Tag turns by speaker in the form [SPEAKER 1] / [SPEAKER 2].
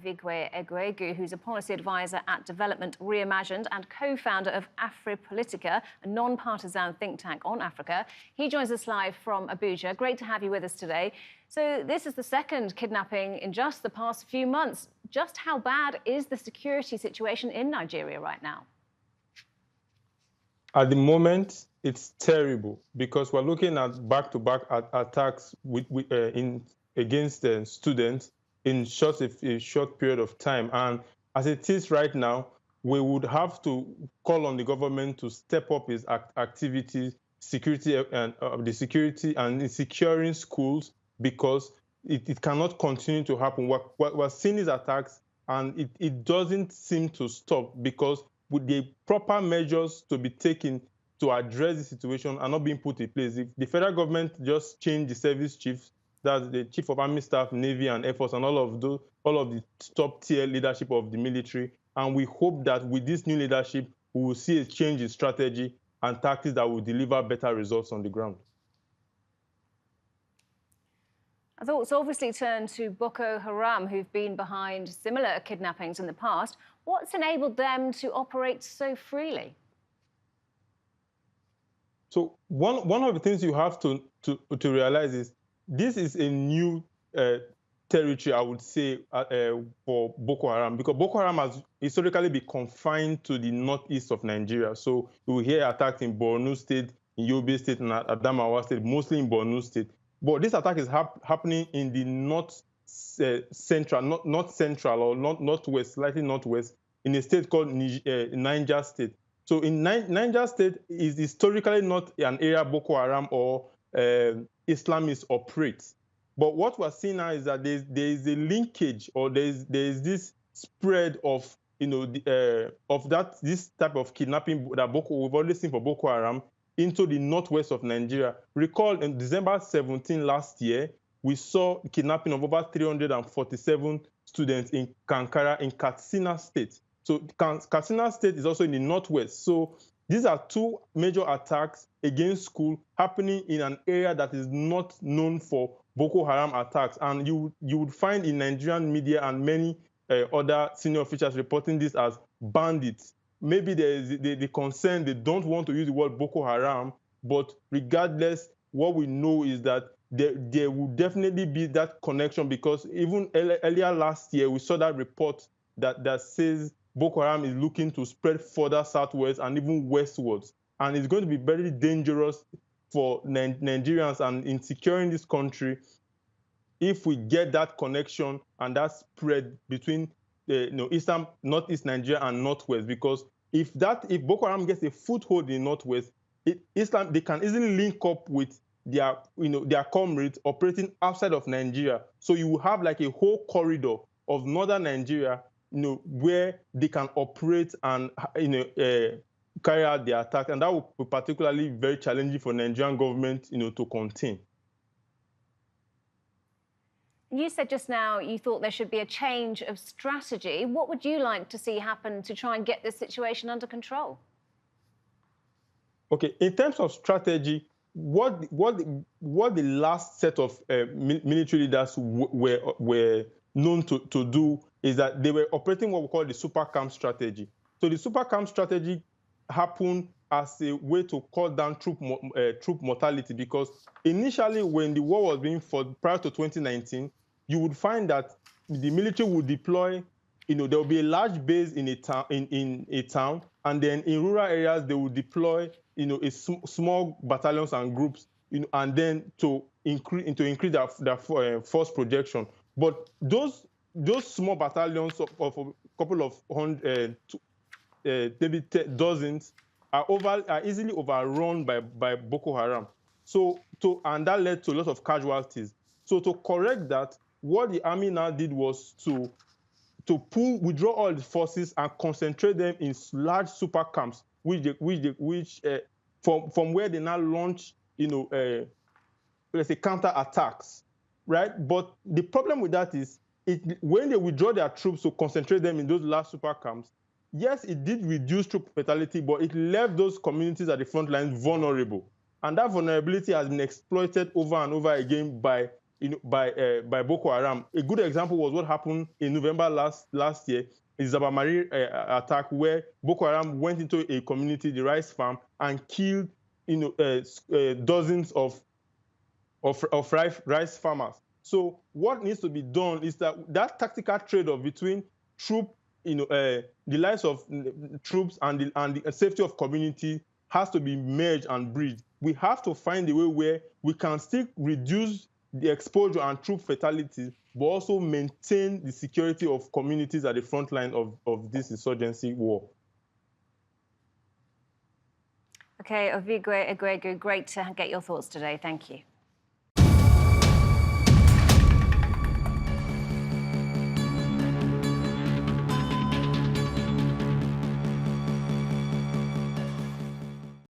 [SPEAKER 1] Vigwe Egwegu, who's a policy advisor at Development Reimagined and co-founder of AfriPolitica, a non-partisan think tank on Africa. He joins us live from Abuja. Great to have you with us today. So this is the second kidnapping in just the past few months. Just how bad is the security situation in Nigeria right now?
[SPEAKER 2] At the moment, it's terrible because we're looking at back-to-back attacks against students in a short period of time. And as it is right now, we would have to call on the government to step up its activities, security and in securing schools, because it cannot continue to happen. We're seeing these attacks, and it doesn't seem to stop because with the proper measures to be taken to address the situation are not being put in place. If the federal government just changed the service chiefs, that's the Chief of Army Staff, Navy and Air Force, and all of the top-tier leadership of the military, and we hope that with this new leadership, we will see a change in strategy and tactics that will deliver better results on the ground.
[SPEAKER 1] Our thoughts obviously turn to Boko Haram, who've been behind similar kidnappings in the past. What's enabled them to operate so freely?
[SPEAKER 2] So one of the things you have to realize is this is a new territory, I would say, for Boko Haram, because Boko Haram has historically been confined to the northeast of Nigeria. So you will hear attacks in Borno State, in Yobe State, and Adamawa State, mostly in Borno State. But this attack is happening in the north central or northwest, slightly northwest, in a state called Niger State. So in Niger State is historically not an area Boko Haram or Islamists operate. But what we're seeing now is that there is a linkage, or there is this spread of this type of kidnapping that we've already seen for Boko Haram into the northwest of Nigeria. Recall in December 17 last year, we saw kidnapping of over 347 students in Kankara in Katsina State. So Katsina State is also in the northwest. So these are two major attacks against school happening in an area that is not known for Boko Haram attacks. And you would find in Nigerian media and many other senior officials reporting this as bandits. Maybe there is the concern, they don't want to use the word Boko Haram, but regardless, what we know is that there will definitely be that connection, because even earlier last year, we saw that report that says Boko Haram is looking to spread further southwest and even westwards. And it's going to be very dangerous for Nigerians and in securing this country if we get that connection and that spread between eastern, northeast Nigeria and northwest. Because if Boko Haram gets a foothold in northwest, they can easily link up with their comrades operating outside of Nigeria. So you will have like a whole corridor of northern Nigeria, where they can operate and carry out their attack, and that will be particularly very challenging for Nigerian government, to contain.
[SPEAKER 1] You said just now you thought there should be a change of strategy. What would you like to see happen to try and get this situation under control?
[SPEAKER 2] Okay, in terms of strategy, what the last set of military leaders were known to do is that they were operating what we call the super camp strategy. So the super camp strategy happened as a way to cut down troop mortality, because initially when the war was being fought prior to 2019, you would find that the military would deploy, there will be a large base in a town, and then in rural areas they would deploy, small battalions and groups, and then to increase their force projection. But those small battalions of a couple of hundred, maybe dozens, are easily overrun by Boko Haram. And that led to a lot of casualties. So to correct that, what the army now did was to withdraw all the forces and concentrate them in large super camps, from where they now launch, let's say, counter attacks, right? But the problem with that is, when they withdraw their troops to concentrate them in those large super camps, yes, it did reduce troop fatality, but it left those communities at the front lines vulnerable. And that vulnerability has been exploited over and over again by by Boko Haram. A good example was what happened in November last year. Is Zabamari attack where Boko Haram went into a community, the rice farm, and killed dozens of rice farmers. So what needs to be done is that tactical trade-off between the lives of troops and the safety of community has to be merged and bridged. We have to find a way where we can still reduce the exposure and troop fatality, but also maintain the security of communities at the front line of this insurgency war.
[SPEAKER 1] Okay, Ovigwe Egwegu, great to get your thoughts today. Thank you.